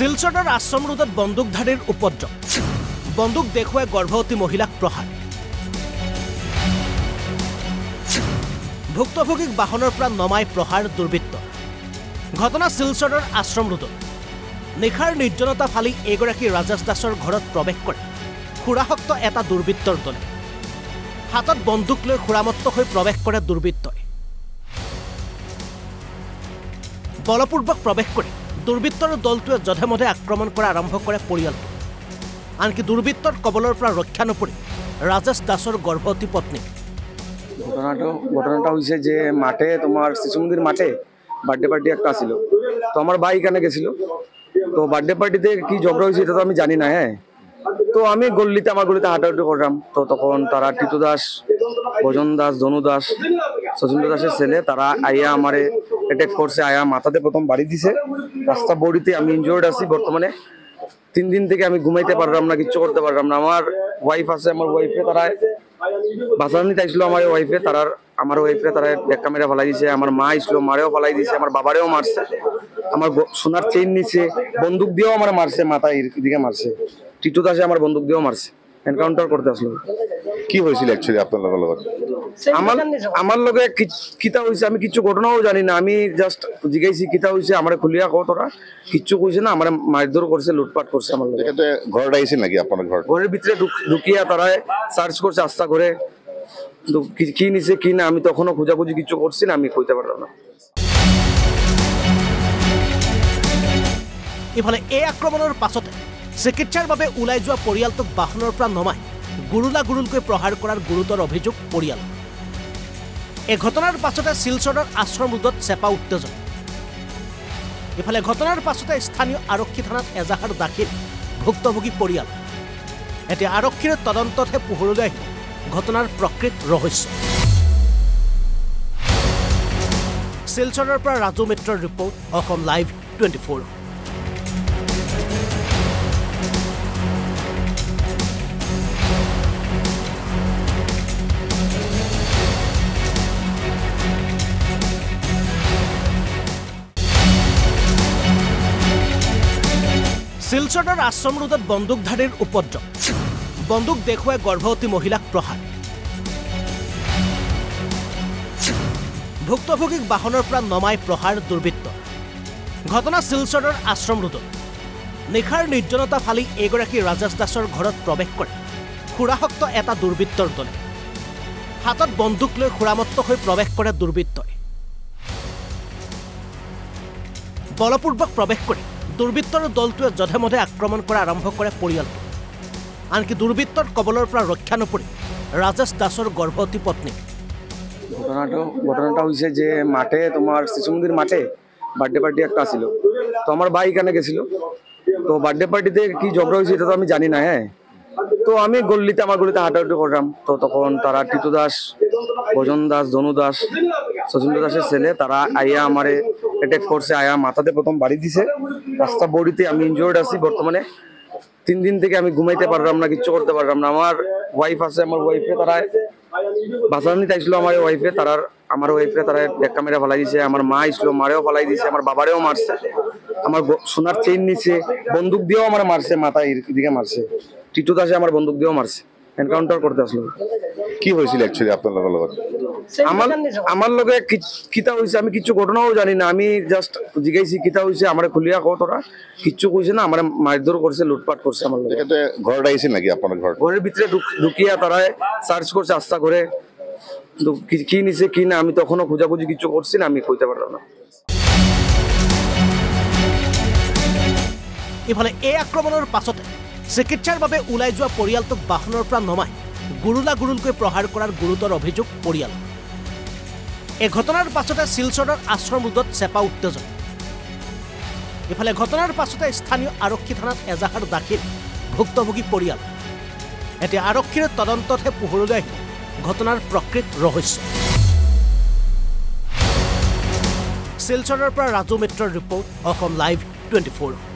শিলচৰৰ আশ্ৰম ৰোডত বন্দুকধাৰীৰ উপদ্ৰৱ বন্দুক দেখুৱাই গৰ্ভৱতী মহিলাক প্ৰহাৰ ভুক্তভোগীক বাহনৰ পৰা নমাই প্ৰহাৰ দুৰ্বৃত্ত ঘটনা শিলচৰৰ আশ্ৰম ৰোডত নিশাৰ নিৰ্জনতা ফালি এগৰাকী ৰাজেশ দাসৰ ঘৰত প্ৰৱেশ কৰে খুৰাহক্ত এটা দুৰ্বৃত্তৰ দলে হাতত বন্দুক লৈ খুৰামত্ত হৈ প্ৰৱেশ কৰে দুৰ্বৃত্তই বলপূৰ্বক প্ৰৱেশ কৰি দুৰ্বৃত্তৰ দলটোৱে যধেমধে আক্ৰমণ কৰা আৰম্ভ কৰে পৰিয়ালটো আনকি দুৰ্বৃত্তৰ কবলৰ পৰা ৰক্ষা নপৰি ৰাজেশ দাসৰ গৰ্ভৱতী পত্নী ঘটনাটা হয়েছে যে মাঠে তোমার শিশু মন্দির মাঠে বার্থডে পার্টি একটা আসছিল তো আমার ভাই এখানে গেছিল তো বার্থডে পার্টিতে কি ঝগড়া হয়েছে এটা তো আমি জানি না হ্যাঁ তো আমি আমার গলিতে হাঁটাহাঁটি করলাম তো তখন তারা টিটু দাস ভজন দাস ধনু দাস শচীন্দ্র দাসের ছেলে তারা আইয়া আমারে অ্যাটাক করছে আয়া মাথাতে প্রথম বাড়ি দিছে রাস্তা বড়িতে আমি ইনজোর্ড আছি বর্তমানে 3 দিন থেকে আমি ঘুমাইতে পারলাম না কিচ্ছু করতে পারলাম না আমার ওয়াইফ আছে আমার ওয়াইফে তারা বাঁচানি চাইছিল আমার ওয়াইফে আমার ওয়াইফে তারা ব্যাক ক্যামেরা ফেলাই দিছে আমার মা আসলো মারেও ফেলাই দিছে আমার বাবারেও মারছে আমার সোনার চেইন নিছে বন্দুক দিয়েও আমার মারছে মাথায় দিকে মারছে টিটু দাসে আমার বন্দুক দিয়েও মারছে এনকাউন্টার করতে আসলো কি হয়েছিল অ্যাকচুয়ালি আপনার লগত আমার লগে কিতা হইছে আমি কিছু ঘটনাও জানি না আমি জাস্ট জিজ্ঞাসি কিতা হইছে আমারে খুলিয়া কও তোরা কিচ্ছু কইছে না আমারে মারধর করছে লুটপাট করছে আমার লগে এটা ঘরটা আইছে নাকি আপনার ঘরের ভিতরে ঢুকিয়া তারা সার্চ করছে আস্থা করে কি নিছে কি না আমি তখনও খোঁজাখুঁজি কিছু করছি না আমি কইতে পারলাম না ইফালে এই আক্ৰমণৰ পাছতে চিকিৎসাৰ বাবে ওলাই যোৱা পৰিয়ালটোক বাহনৰ পৰা নমাই গুৰুলাগুৰুলকৈ প্ৰহাৰ কৰাৰ গুৰুতৰ অভিযোগ পৰিয়াল এই ঘটনাৰ পাছতে শিলচৰৰ আশ্ৰম ৰোডত চেপা উত্তেজনা ইফালে ঘটনাৰ পাছতে স্থানীয় আৰক্ষী থানাত এজাহাৰ দাখিল ভুক্তভোগী পৰিয়াল এতিয়া আৰক্ষীৰ তদন্ততহে পোহৰলৈ আহিল ঘটনাৰ প্ৰকৃত ৰহস্য শিলচৰৰ পৰা ৰাজু মিত্ৰৰ ৰিপৰ্ট অসম লাইভ 24 শিলচৰৰ আশ্ৰম ৰোডত বন্দুকধাৰীৰ উপদ্ৰৱ বন্দুক দেখুৱাই গৰ্ভৱতী মহিলাক প্ৰহাৰ ভুক্তভোগীক বাহনৰ পৰা নমাই প্ৰহাৰ দুৰ্বৃত্ত ঘটনা শিলচৰৰ আশ্ৰম ৰোডত নিশাৰ নিৰ্জনতা ফালি এগৰাকী ৰাজেশ দাসৰ ঘৰত প্ৰৱেশ কৰে খুৰাহক্ত এটা দুৰ্বৃত্তৰ দলে হাতত বন্দুক লৈ খুৰামত্ত হৈ প্ৰৱেশ কৰে দুৰ্বৃত্তই বলপূৰ্বক প্ৰৱেশ কৰি দুৰ্বৃত্তৰ দলটোৱে যধেমধে আক্ৰমণ কৰা আৰম্ভ কৰে পৰিয়ালটো আনকি দুৰ্বৃত্তৰ কবলৰ পৰা ৰক্ষা নপৰি ৰাজেশ দাসৰ গৰ্ভৱতী পত্নী ঘটনাটা হয়েছে যে মাঠে তোমার শিশু মন্দির মাঠে বার্থডে পার্টি একটা আসছিল তো আমার ভাই এখানে গেছিল তো বার্থডে পার্টিতে কি ঝগড়া হয়েছে এটা তো আমি জানি না হ্যাঁ তো আমি আমার গলিতে হাঁটাহাঁটি করলাম তো তখন তারা টিটু দাস ভজন দাস ধনু দাস শচীন্দ্র দাসের ছেলে তারা আইয়া আমারে অ্যাটাক করছে আয়া মাথাতে প্রথম বাড়ি দিছে রাস্তা বড়িতে আমি ইনজোর্ড আছি বর্তমানে 3 দিন থেকে আমি ঘুমাইতে পারলাম না কিচ্ছু করতে পারলাম না আমার ওয়াইফ আছে আমার ওয়াইফে তারা বাঁচানি চাইছিল আমার ওয়াইফে আমার ওয়াইফে তারা ব্যাক ক্যামেরা ফেলাই দিছে আমার মা আসলো মারেও ফেলাই দিছে আমার বাবারেও মারছে আমার সোনার চেইন নিছে বন্দুক দিয়েও আমার মারছে মাথায় দিকে মারছে টিটু দাসে আমার বন্দুক দিয়েও মারছে এনকাউন্টার করতে আসলো কি হয়েছিল অ্যাকচুয়ালি আপনার লগত আমার লগে কিতা হইছে আমি কিছু ঘটনাও জানি না আমি জাস্ট জিজ্ঞাসি কিতা হইছে আমারে খুলিয়া কও তোরা কিচ্ছু কইছে না আমারে মারধর করছে লুটপাট করছে আমার লগে এটা ঘরটা আইছে নাকি আপনার ঘরের ভিতরে ঢুকিয়া তারা সার্চ করছে আস্থা করে কি নিছে কি না আমি তখনও খোঁজাখুঁজি কিছু করছি না আমি কইতে পারলাম না ইফালে এই আক্ৰমণৰ পাছতে চিকিৎসাৰ বাবে ওলাই যোৱা পৰিয়ালটোক বাহনৰ পৰা নমাই গুৰুলাগুৰুলকৈ প্ৰহাৰ কৰাৰ গুৰুতৰ অভিযোগ পৰিয়াল এই ঘটনাৰ পাছতে শিলচৰৰ আশ্ৰম ৰোডত চেপা উত্তেজনা ইফালে ঘটনাৰ পাছতে স্থানীয় আৰক্ষী থানাত এজাহাৰ দাখিল ভুক্তভোগী পৰিয়াল এতিয়া আৰক্ষীৰ তদন্ততহে পোহৰলৈ আহিল ঘটনাৰ প্ৰকৃত ৰহস্য শিলচৰৰ পৰা ৰাজু মিত্ৰৰ ৰিপৰ্ট অসম লাইভ 24